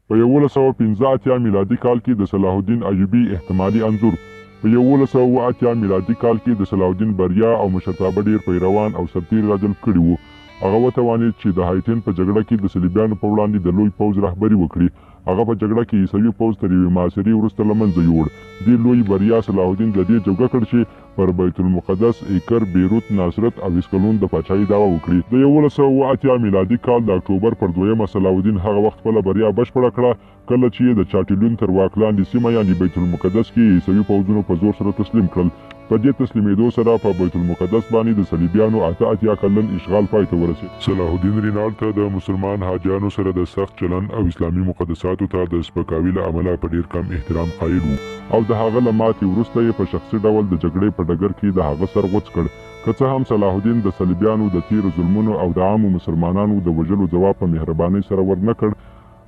په 1185 میلادي کال کې د صلاح الدین ایوبي احتمالي انځور، په 1180 میلادي کال کې د صلاح الدین بریا او مشرتابه ډیر پیروان او سرتیري راجلب کړي وو. هغه وتوانید چې د هایټین په جګړه کې د صلیبیانو په وړاندې د لوی پوځ رهبري وکړي. هغه په جګړه کې عیسوي پوځ تر یوې محاصرې وروسته له منځه یووړ. دې لوی بریا صلاح الدین د دې جوګه کړ چې پر بیت المقدس، ایکر، بیروت، ناصرت او اسکلون د پاچاهۍ دعوه وکړي. د 1180 میلادي کال د اکتوبر پر 2 صلاح الدین هغه وخت خپله بریا بشپړه کړه کله چې د چاټیلون تر واک لاندې سیمه یعنې بیت المقدس کې عیسوي پوځونو په زور سره تسلیم کړل. په دې تسلیمېدو سره په بیت المقدس باندې د صلیبیانو 88 کلن اشغال پای ته ورسېد. صلاح الدین رینالډ ته د مسلمان حاجیانو سره د سخت چلن او اسلامي مقدساتو ته د سپکاوي له امله په ډیر کم احترام قایل و او د هغه له ماتې وروسته یې په شخصي ډول د جګړې په ډګر کې د هغه سر غوڅ کړ. که څه هم صلاح الدین د صلیبیانو د تیرو ظلمونو او د عامو مسلمانانو د وژلو ځواب په مهربانۍ سره ورنه کړ،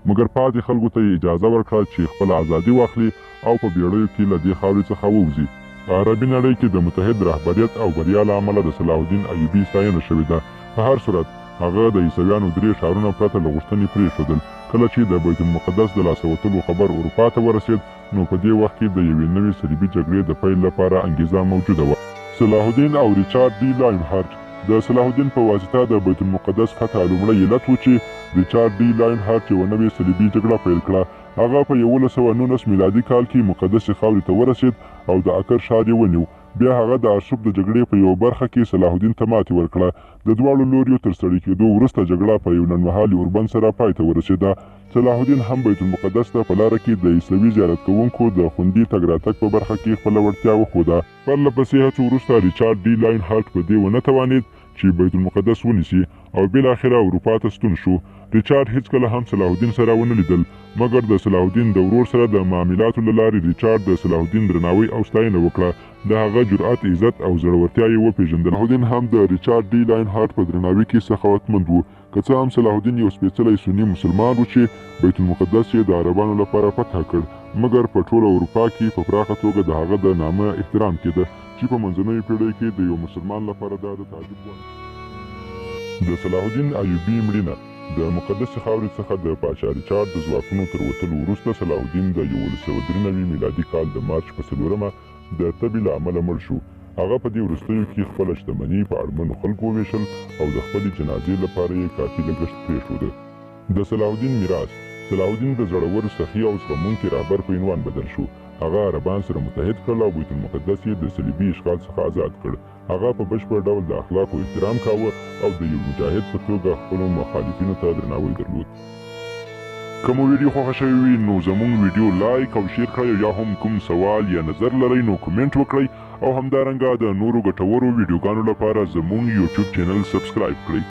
مګر پاتې خلکو ته یې اجازه ورکړه چې خپله ازادي واخلي او په بیړیو کې له دې خاورې څخه ووځي. په عربي نړۍ کې د متحد رهبریت او بریا له امله د صلاح الدین ایوبي ستاینه شوې ده. په هر صورت هغه د عیسویانو 3 ښارونه پرته له غوښتنې پرېښودل. کله چې د بیت المقدس د لاسه وتلو خبر اروپا ته ورسېد، نو په دې وخت کې د یوې نوې صلیبي جګړې د پیل لپاره انګیزه موجوده وه. صلاح الدین او ریچارډ ډي لاینهارټ. د صلاح الدین په واسطه د بیت المقدس فتح لومړی علت و چې ریچارډ ډي لاینهارټ یوه نوې صلیبي جګړه پیل کړه. هغه په 1119 میلادي کال کې مقدسې خاورې ته ورسېد او د اکر ښار یې ونیو. بیا هغه د ارشوب د جګړې په یوه برخه کې صلاح الدین ته ماتې ورکړه. د دواړو لوریو تر ستړي کېدو وروسته جګړه په یو لنډمهالي اوربند سره پای ته ورسېده. صلاح الدین هم بیت المقدس ته په لاره کې د عیسوي زیارت کوونکو د خوندي تګ راتګ په برخه کې خپله وړتیا وښوده. پرله پسې هڅو وروسته ریچارډ ډي لاینهارټ په دې ونه توانید چې بیت المقدس ونیسي او بالاخره اروپا ته ستون شو. ریچارډ هیڅکله هم صلاح الدین سره ونه لیدل، مګر د صلاح الدین د ورور سره د معاملاتو له لارې ریچارډ د صلاح الدین درناوی او ستاینه وکړه. د هغه جرأت، عزت او زړورتیا یې وپېژندل. صلاح الدین هم د ریچارډ ډي لاینهارټ په درناوي کې سخاوتمند و. که څه هم صلاح الدین یو سپېڅلی سني مسلمان و چې بیت المقدس یې د عربانو لپاره فتح کړ، مګر په ټوله اروپا کې په پراخه توګه د هغه د نامه احترام کېده چې په منځنیو پیړیو کې د یو مسلمان لپاره دا د تعجب وړ. د صلاح الدین ایوبي مړینه. د مقدسې خاورې څخه د پاچا ریچارډ د ځواکونو تر وتلو وروسته صلاح الدین د 1193 میلادي کال د مارچ په 4 د تبې له امله مړ شو. هغه په دې وروستیو کې خپله شتمني په اړمنو خلکو وویشل او د خپلې جنازې لپاره یې کافي لګښت پرېښوده. د صلاح الدین میراث. صلاح الدین د زړور، سخي او زغمونکي رهبر په عنوان بدل شو. هغه عربان سره متحد کړل او بیت المقدس یې د صلیبي اشغال څخه آزاد کړ. هغه په بشپړ ډول د اخلاقو احترام کاوه او د یو مجاهد په توګه خپلو مخالفینو ته درناوی درلود. که مو ویډیو خوښه شوې وي نو زموږ ویډیو لایک او شیر کړئ، یا هم کوم سوال یا نظر لرئ نو کومنټ وکړئ، او همدارنګه د نورو ګټورو ویډیوګانو لپاره زموږ یوټیوب چینل سبسکرایب کړئ.